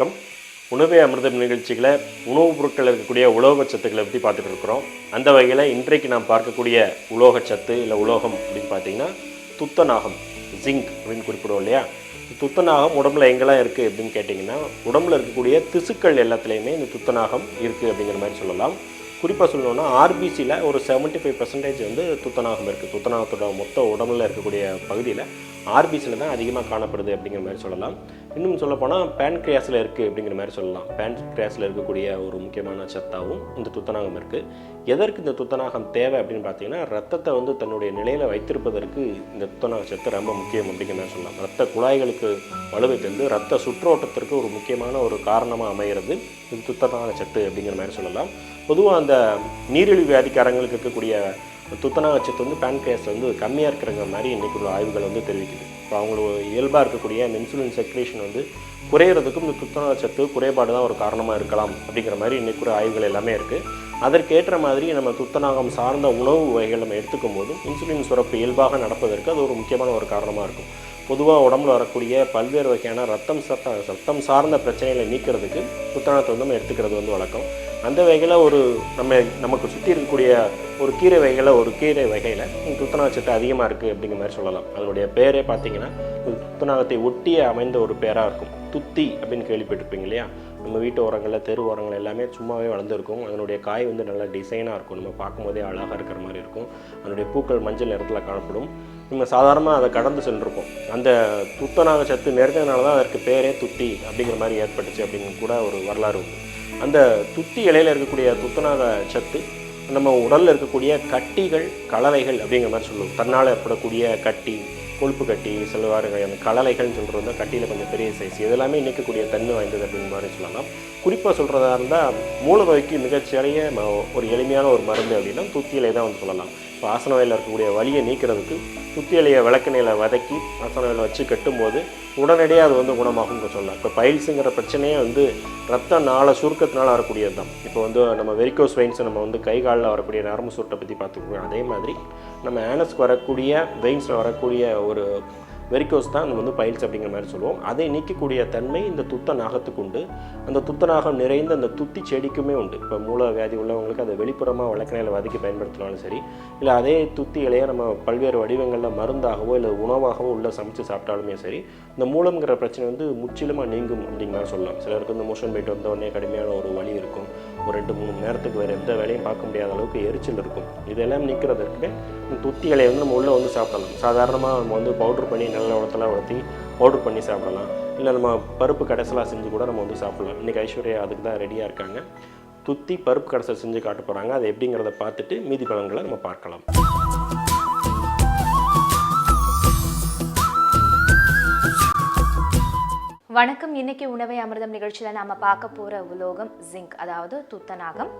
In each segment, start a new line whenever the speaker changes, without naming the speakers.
வணக்கம். உணவே அமிர்தம் நிகழ்ச்சிகளை உணவுப் பொருட்கள் இருக்கக்கூடிய உலோகச்சத்துக்களை பற்றி பார்த்துட்டு இருக்கிறோம். அந்த வகையில் இன்றைக்கு நாம் பார்க்கக்கூடிய உலோகச்சத்து இல்லை உலோகம் அப்படின்னு பார்த்தீங்கன்னா துத்தநாகம், ஜிங்க் அப்படின்னு குறிப்பிடுவோம் இல்லையா. துத்தநாகம் உடம்புல எங்கெல்லாம் இருக்குது அப்படின்னு கேட்டிங்கன்னா, உடம்புல இருக்கக்கூடிய திசுக்கள் எல்லாத்துலேயுமே இந்த துத்தநாகம் இருக்குது அப்படிங்கிற மாதிரி சொல்லலாம். குறிப்பாக சொல்லணுன்னா ஆர்பிசியில் ஒரு 75% வந்து துத்தநாகம் இருக்குது. துத்தநாகத்தோட மொத்த உடம்புல இருக்கக்கூடிய பகுதியில் ஆர்பிசியில் தான் அதிகமாக காணப்படுது அப்படிங்கிற மாதிரி சொல்லலாம். இன்னும் சொல்லப்போனால் பேன்க்ரியாஸில் இருக்குது அப்படிங்கிற மாதிரி சொல்லலாம். பேன்க்ரியாஸில் இருக்கக்கூடிய ஒரு முக்கியமான சத்தாகவும் இந்த துத்தநாகம் இருக்குது. எதற்கு இந்த துத்தநாகம் தேவை அப்படின்னு பார்த்தீங்கன்னா, ரத்தத்தை வந்து தன்னுடைய நிலையில் வைத்திருப்பதற்கு இந்த துத்தநாக சத்து ரொம்ப முக்கியம் அப்படிங்கிற மாதிரி சொல்லலாம். ரத்த குழாய்களுக்கு வலுவை தந்து ரத்த சுற்றோட்டத்திற்கு ஒரு முக்கியமான ஒரு காரணமாக அமைகிறது இது துத்தநாக சத்து அப்படிங்கிற மாதிரி சொல்லலாம். பொதுவாக அந்த நீரிழிவு வியாதிக்காரங்களுக்கு இருக்கக்கூடிய துத்தநாக சத்து வந்து பேன்க்ரியாஸில் வந்து கம்மியாக இருக்கிற மாதிரி இன்றைக்கி உள்ள ஆய்வுகள் வந்து தெரிவிக்குது. இப்போ அவங்களுக்கு இயல்பாக இருக்கக்கூடிய அந்த இன்சுலின் செக்ரேஷன் வந்து குறையிறதுக்கும் இந்த துத்தநாக சத்து குறைபாடு தான் ஒரு காரணமாக இருக்கலாம் அப்படிங்கிற மாதிரி இன்றைக்கு ஒரு ஆய்வுகள் எல்லாமே இருக்குது. அதற்கேற்ற மாதிரி நம்ம துத்தநாகம் சார்ந்த உணவு வகைகள் நம்ம எடுத்துக்கும் போதும் இன்சுலின் சுரப்பு இயல்பாக நடப்பதற்கு அது ஒரு முக்கியமான ஒரு காரணமாக இருக்கும். பொதுவாக உடம்புல வரக்கூடிய பல்வேறு வகையான ரத்தம் சார்ந்த பிரச்சனைகளை நீக்கிறதுக்கு துத்தநாகத்தை வந்து நம்ம எடுத்துக்கிறது வந்து வழக்கம். அந்த வகையில் நமக்கு சுற்றி இருக்கக்கூடிய ஒரு கீரை வகையில் துத்தநாக சத்து அதிகமாக இருக்குது அப்படிங்கிற மாதிரி சொல்லலாம். அதனுடைய பேரே பார்த்தீங்கன்னா துத்தநாகத்தை ஒட்டிய அமைந்த ஒரு பேராக இருக்கும். துத்தி அப்படின்னு கேள்விப்பட்டிருப்பீங்க இல்லையா. நம்ம வீட்டு ஓரங்களில் தெரு ஓரங்கள் எல்லாமே சும்மாவே வளர்ந்துருக்கும். அதனுடைய காய் வந்து நல்லா டிசைனாக இருக்கும். நம்ம பார்க்கும்போதே அழகாக இருக்கிற மாதிரி இருக்கும். அதனுடைய பூக்கள் மஞ்சள் நிறத்தில் காணப்படும். நம்ம சாதாரணமாக அதை கடந்து சென்றிருப்போம். அந்த துத்தநாக சத்து நிறைந்ததுனால தான் அதற்கு பேரே துத்தி அப்படிங்கிற மாதிரி ஏற்பட்டுச்சு அப்படிங்கிற கூட ஒரு வரலாறு உண்டு. அந்த துத்தி இலையில் இருக்கக்கூடிய துத்தநாக சத்து நம்ம உடலில் இருக்கக்கூடிய கட்டிகள், கலலைகள் அப்படிங்கிற மாதிரி சொல்லுவோம். தன்னால் ஏற்படக்கூடிய கட்டி, கொழுப்பு கட்டி, சிலவாறு அந்த கலலைகள்னு சொல்கிறது வந்து கட்டியில் கொஞ்சம் பெரிய சைஸ், இதெல்லாமே நீக்கக்கூடிய தன்மை வாய்ந்தது அப்படிங்கிற மாதிரி சொல்லலாம். குறிப்பாக சொல்கிறதா இருந்தால் மூலநோய்க்கு மிகச்சிறிய ஒரு எளிமையான ஒரு மருந்து அப்படின்னா துத்தி இலை தான் வந்து சொல்லலாம். இப்போ ஆசன வயலில் இருக்கக்கூடிய வலியை நீக்கிறதுக்கு துத்தி இலையை விளக்கெண்ணெயில் வதக்கி ஆசன வயலில் வச்சு கட்டும்போது உடனடியாக அது வந்து குணமாகும்னு சொல்லலாம். இப்போ பைல்ஸுங்கிற பிரச்சனையே வந்து ரத்த நாள சுருக்கத்தினால் வரக்கூடியது தான். இப்போ வந்து நம்ம வெரிகோஸ் வெயின்ஸ் நம்ம வந்து கை காலில் வரக்கூடிய நரம்பு சுருட்டை பற்றி பார்த்துக்கோங்க. அதே மாதிரி நம்ம ஆனஸ்க்கு வரக்கூடிய வெயின்ஸில் வரக்கூடிய ஒரு வெரிகோஸ் தான் நம்ம வந்து பைல்ஸ் அப்படிங்கிற மாதிரி சொல்லுவோம். அதை நீக்கக்கூடிய தன்மை இந்த துத்தநாகத்துக்கு உண்டு. அந்த துத்தநாகம் நிறைந்த அந்த துத்தி செடிக்குமே உண்டு. இப்போ மூல வியாதி உள்ளவங்களுக்கு அதை வெளிப்புறமாக விளக்கெண்ணெயில் வதக்கி பயன்படுத்தினாலும் சரி, இல்லை அதே துத்தி இலையை நம்ம பல்வேறு வடிவங்களில் மருந்தாகவோ இல்லை உணவாகவோ உள்ள சமைச்சு சாப்பிட்டாலுமே சரி, இந்த மூலம்ங்கிற பிரச்சனை வந்து முற்றிலுமாக நீங்கும் அப்படிங்கிற மாதிரி சொல்லலாம். சிலருக்கு இந்த மோஷன் போயிட்டு வந்தோடனே கடுமையான ஒரு வலி இருக்கும். ஒரு 2-3 மணி நேரத்துக்கு வேறு எந்த வேலையும் பார்க்க முடியாத அளவுக்கு எரிச்சல் இருக்கும். இதெல்லாம் நீக்கிறதுக்கு துத்தி இலையை வந்து நம்ம உள்ளே வந்து சாப்பிடலாம். சாதாரணமாக நம்ம வந்து பவுட்ரு பண்ணி நல்ல உடத்தெல்லாம் வளர்த்தி பவுட்ரு பண்ணி சாப்பிடலாம். இல்லை நம்ம பருப்பு கடைசலாக செஞ்சு கூட நம்ம வந்து சாப்பிடலாம். இன்றைக்கி ஐஸ்வர்யா அதுக்கு தான் ரெடியாக இருக்காங்க. துத்தி பருப்பு கடைசல் செஞ்சு காட்ட போகிறாங்க. அது எப்படிங்கிறத பார்த்துட்டு மீதி பலன்களை நம்ம பார்க்கலாம்.
வணக்கம். இன்னைக்கு உணவை அமிர்தம் நிகழ்ச்சியில் நாம் பார்க்க போகிற உலோகம் ஜிங்க், அதாவது துத்தநாகம்.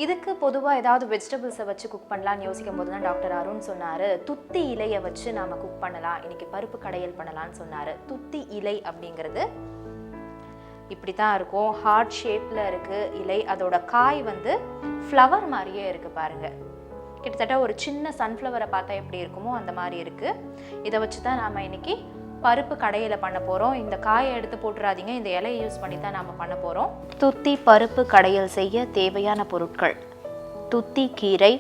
இதுக்கு பொதுவாக ஏதாவது வெஜிடபிள்ஸை வச்சு குக் பண்ணலான்னு யோசிக்கும் போது தான் டாக்டர் அருண் சொன்னார், துத்தி இலையை வச்சு நாம் குக் பண்ணலாம், இன்றைக்கி பருப்பு கடையல் பண்ணலான்னு சொன்னார். துத்தி இலை அப்படிங்கிறது இப்படி தான் இருக்கும். ஹார்ட் ஷேப்பில் இருக்குது இலை. அதோட காய் வந்து ஃப்ளவர் மாதிரியே இருக்குது பாருங்கள். கிட்டத்தட்ட ஒரு சின்ன சன்ஃப்ளவரை பார்த்தா எப்படி இருக்குமோ அந்த மாதிரி இருக்குது. இதை வச்சு தான் நாம் இன்றைக்கி பருப்பு கடையில் பண்ண போகிறோம். இந்த காயை எடுத்து போட்டுறாதீங்க, இந்த இலையை யூஸ் பண்ணி தான் நாம் பண்ண போகிறோம். துத்தி பருப்பு கடையல் செய்ய தேவையான பொருட்கள்: துத்தி கீரை,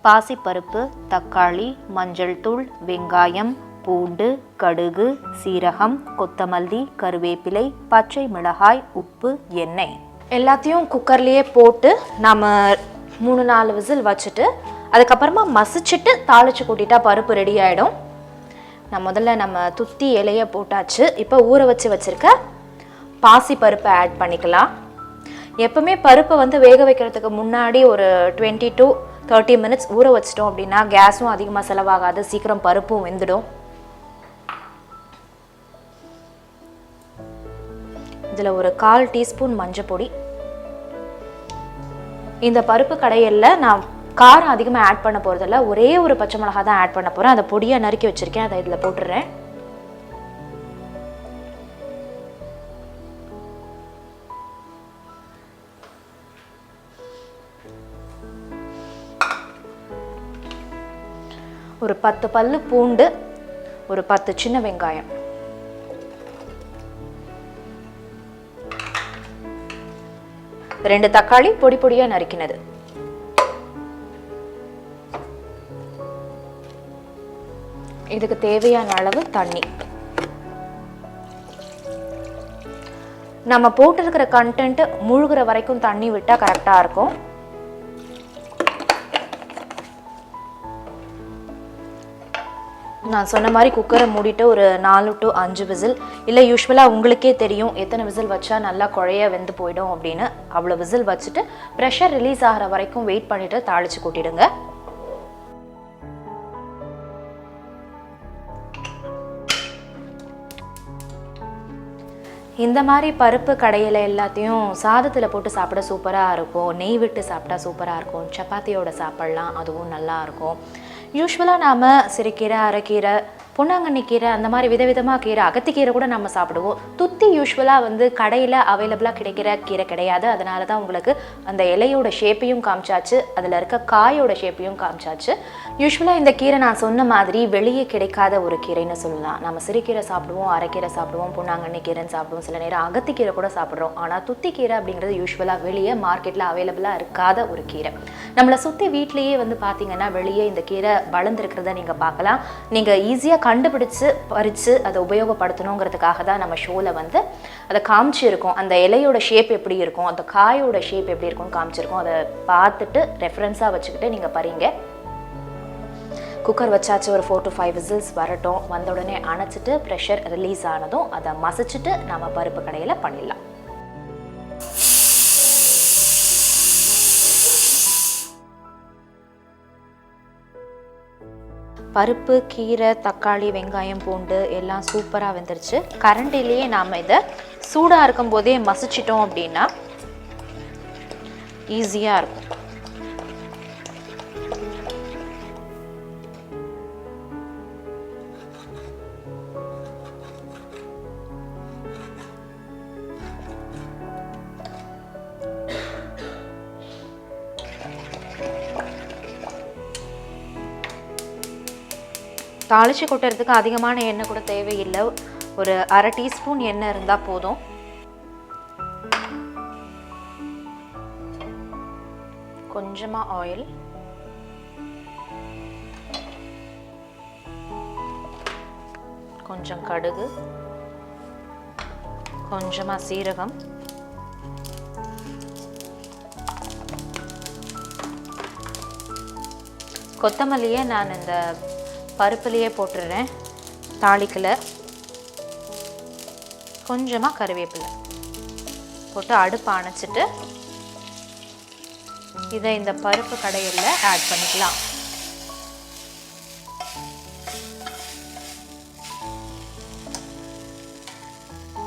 பாசிப்பருப்பு, தக்காளி, மஞ்சள் தூள், வெங்காயம், பூண்டு, கடுகு, சீரகம், கொத்தமல்லி, கருவேப்பிலை, பச்சை மிளகாய், உப்பு, எண்ணெய். எல்லாத்தையும் குக்கர்லேயே போட்டு நாம் 3-4 விசில் வச்சுட்டு அதுக்கப்புறமா மசிச்சுட்டு தாளித்து கொட்டிட்டா பருப்பு ரெடி ஆகிடும். முதல்ல நம்ம துத்தி இலையை போட்டாச்சு. இப்போ ஊற வச்சுருக்க பாசி பருப்பை ஆட் பண்ணிக்கலாம். எப்பவுமே பருப்பை வந்து வேக வைக்கிறதுக்கு முன்னாடி ஒரு 20 to 30 மினிட்ஸ் ஊற வச்சிட்டோம் அப்படின்னா கேஸும் அதிகமாக செலவாகாது, சீக்கிரம் பருப்பும் வெந்துடும். இதில் ஒரு 1/4 டீஸ்பூன் மஞ்சள் பொடி. இந்த பருப்பு கடையலில் நான் காரம் அதிகமாக ஆட் பண்ண போகிறதில்ல, ஒரே ஒரு பச்சை மிளகா தான் ஆட் பண்ண போகிறேன். அதை பொடியாக நறுக்கி வச்சுருக்கேன், அதை இதில் போட்டுடுறேன். ஒரு 10 பல்லு பூண்டு, ஒரு 10 சின்ன வெங்காயம். 2 தக்காளி பொடி பொடியா நறுக்கினது, இதுக்கு தேவையான அளவு தண்ணி. நம்ம போட்டிருக்கிற கண்டென்ட் முழுகிற வரைக்கும் தண்ணி விட்டா கரெக்டா இருக்கும். நான் சொன்ன மாதிரி குக்கரை மூடிட்டு ஒரு 4 to 5 விசில், இல்லை யூஸ்வலாக உங்களுக்கே தெரியும் எத்தனை விசில் வச்சா நல்லா குழைய வெந்து போயிடும் அப்படின்னு. அவ்வளோ விசில் வச்சுட்டு ப்ரெஷர் ரிலீஸ் ஆகிற வரைக்கும் வெயிட் பண்ணிட்டு தாளிச்சு கொட்டிடுங்க. இந்த மாதிரி பருப்பு கடையில் எல்லாத்தையும் சாதத்தில் போட்டு சாப்பிட சூப்பராக இருக்கும், நெய் விட்டு சாப்பிட்டா சூப்பராக இருக்கும், சப்பாத்தியோட சாப்பிட்லாம், அதுவும் நல்லா இருக்கும். யூஸ்வலாக நாம் சிறுகீரை, அரைக்கீரை, பொன்னாங்கண்ணி கீரை, அந்த மாதிரி விதவிதமாக கீரை, அகத்திக்கீரை கூட நம்ம சாப்பிடுவோம். துத்தி யூஸ்வலாக வந்து கடையில் அவைலபிளாக கிடைக்கிற கீரை கிடையாது. அதனால தான் உங்களுக்கு அந்த இலையோட ஷேப்பையும் காமிச்சாச்சு, அதில் இருக்க காயோட ஷேப்பையும் காமிச்சாச்சு. யூஸ்வலாக இந்த கீரை நான் சொன்ன மாதிரி வெளியே கிடைக்காத ஒரு கீரைன்னு சொல்லலாம். நம்ம சிறுகீரை சாப்பிடுவோம், அரைக்கீரை சாப்பிடுவோம், பொன்னாங்கண்ணி கீரைன்னு சாப்பிடுவோம், சில நேரம் அகத்திக்கீரை கூட சாப்பிட்றோம். ஆனால் துத்தி கீரை அப்படிங்கிறது யூஸ்வலாக வெளியே மார்க்கெட்டில் அவைலபிளாக இருக்காத ஒரு கீரை. நம்மளை சுற்றி வீட்லேயே வந்து பார்த்தீங்கன்னா வெளியே இந்த கீரை வளர்ந்துருக்கிறத நீங்கள் பார்க்கலாம். நீங்கள் ஈஸியாக கண்டுபிடிச்சு பறித்து அதை உபயோகப்படுத்தணுங்கிறதுக்காக தான் நம்ம ஷோவில் வந்து அதை காமிச்சிருக்கோம். அந்த இலையோட ஷேப் எப்படி இருக்கும், அந்த காயோட ஷேப் எப்படி இருக்கும்னு காமிச்சிருக்கோம். அதை பார்த்துட்டு ரெஃபரன்ஸாக வச்சுக்கிட்டு நீங்கள் பறிங்க. குக்கர் வச்சாச்சு, ஒரு 4 to 5 விசில்ஸ் வரட்டும். வந்த உடனே அணைச்சிட்டு ப்ரெஷர் ரிலீஸ் ஆனதும் அதை மசிச்சுட்டு நம்ம பருப்பு கடையில் பண்ணிடலாம். பருப்பு, கீரை, தக்காளி, வெங்காயம், பூண்டு எல்லாம் சூப்பராக வெந்துருச்சு. கரண்டிலேயே நாம் இதை சூடாக இருக்கும் போதே மசிச்சிட்டோம் அப்படின்னா ஈஸியாக இருக்கும். தாளிச்சு கொட்டுறதுக்கு அதிகமான எண்ணெய் கூட தேவையில்லை. ஒரு 1/2 டீஸ்பூன் எண்ணெய் இருந்தால் போதும். கொஞ்சமாக ஆயில், கொஞ்சம் கடுகு, கொஞ்சமாக சீரகம், கொத்தமல்லியை நான் இந்த பருப்புலையே போட்டுடுறேன், தாளிக்கலை. கொஞ்சமாக கருவேப்பிலை போட்டு அடுப்பு அணைச்சிட்டு இதை இந்த பருப்பு கடையில் ஆட் பண்ணிக்கலாம்.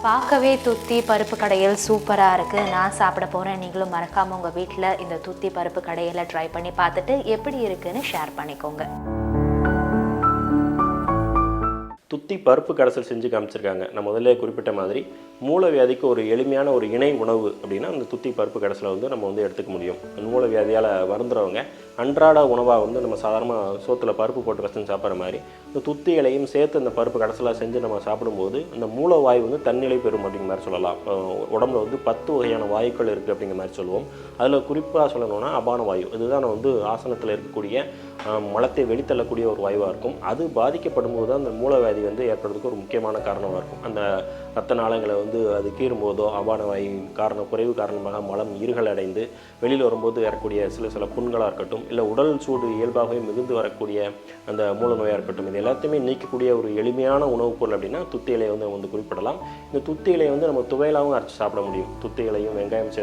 பார்க்கவே துத்தி பருப்பு கடையில் சூப்பராக இருக்குது. நான் சாப்பிட போகிறேன். நீங்களும் மறக்காமல் உங்கள் வீட்டில் இந்த துத்தி பருப்பு கடையில் ட்ரை பண்ணி பார்த்துட்டு எப்படி இருக்குன்னு ஷேர் பண்ணிக்கோங்க.
துத்தி பருப்பு கடைசல் செஞ்சு காமிச்சிருக்காங்க. நான் முதல்ல குறிப்பிட்ட மாதிரி மூலவியாதிக்கு ஒரு எளிமையான ஒரு இணை உணவு அப்படின்னா அந்த துத்தி பருப்பு கடைசலை வந்து நம்ம வந்து எடுத்துக்க முடியும். மூலவியாதியால் வருந்துறவங்க அன்றாட உணவாக வந்து நம்ம சாதாரணமாக சோத்தில் பருப்பு போட்டு கசந்து சாப்பிட்ற மாதிரி இந்த துத்தி இலையும் சேர்த்து இந்த பருப்பு கடைசலாக செஞ்சு நம்ம சாப்பிடும்போது அந்த மூலவாய் வந்து தன்னிலை பெறும் அப்படிங்கிற மாதிரி சொல்லலாம். உடம்புல வந்து 10 வகையான வாயுக்கள் இருக்குது அப்படிங்கிற மாதிரி சொல்லுவோம். அதில் குறிப்பாக சொல்லணும்னா அபான வாயு, இதுதான் வந்து ஆசனத்தில் இருக்கக்கூடிய மலத்தை வெளித்தள்ளக்கூடிய ஒரு வாயுவாக இருக்கும். அது பாதிக்கப்படும் போது தான் அந்த மூலவியாதி வந்து ஏற்படுறதுக்கு ஒரு முக்கியமான காரணமாக இருக்கும். அந்த ரத்த நாளங்களை வந்து அது கீறும்போதோ அபான வாயு குறைவு காரணமாக மலம் இருகல் அடைந்து வெளியில் வரும்போது வரக்கூடிய சில புண்களாக இருக்கட்டும், இல்லை உடல் சூடு இயல்பாகவே மிகுந்து வரக்கூடிய அந்த மூல நோயாக இருக்கட்டும், இது எல்லாத்தையுமே நீக்கக்கூடிய ஒரு எளிமையான உணவுப் பொருள் அப்படின்னா துத்தி இலையை வந்து நம்ம வந்து குறிப்பிடலாம். இந்த துத்தி இலையை வந்து நம்ம துவையலாகவும் அரைச்சி சாப்பிட முடியும். துத்தி இலையும் வெங்காயம்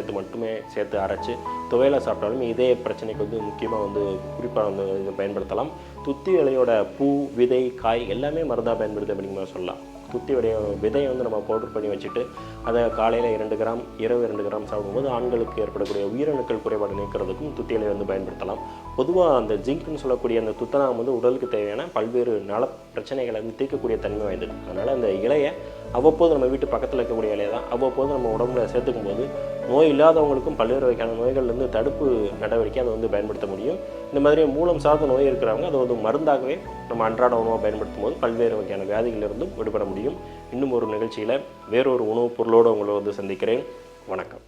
சேர்த்து அரைச்சி துவையலாக சாப்பிட்டாலும் இதே பிரச்சனைக்கு வந்து முக்கியமாக வந்து குறிப்பாக வந்து இதை பயன்படுத்தலாம். துத்தி இலையோட பூ, விதை, காய் எல்லாமே மருந்தாக பயன்படுது அப்படிங்கிற மாதிரி சொல்லலாம். துத்தியுடைய விதையை வந்து நம்ம பவுடர் பண்ணி வச்சுட்டு அதை காலையில் 2 கிராம், இரவு 2 கிராம் சாப்பிடும்போது ஆண்களுக்கு ஏற்படக்கூடிய உயிரணுக்கள் குறைபாடு நீக்கிறதுக்கும் துத்தி இலையை வந்து பயன்படுத்தலாம். பொதுவாக அந்த ஜிங்க்னு சொல்லக்கூடிய அந்த துத்தநாகம் வந்து உடலுக்கு தேவையான பல்வேறு நல பிரச்சனைகளை வந்து தீர்க்கக்கூடிய தன்மை வாய்ந்தது. அதனால் அந்த இலையை அவ்வப்போது நம்ம வீட்டு பக்கத்தில் இருக்கக்கூடிய இலையை தான் அவ்வப்போது நம்ம உடம்புல சேர்த்துக்கும் போது நோய் இல்லாதவங்களுக்கும் பல்வேறு வகையான நோய்கள்லேருந்து தடுப்பு நடவடிக்கை அதை வந்து பயன்படுத்த முடியும். இந்த மாதிரி மூலம் சார்ந்த நோய் இருக்கிறவங்க அதை வந்து மருந்தாகவே நம்ம அன்றாட உணவை பயன்படுத்தும் போது பல்வேறு வகையான வியாதிகளிலிருந்தும் விடுபட முடியும். இன்னும் ஒரு நிகழ்ச்சியில் வேறொரு உணவுப் பொருளோடு உங்களை வந்து சந்திக்கிறேன். வணக்கம்.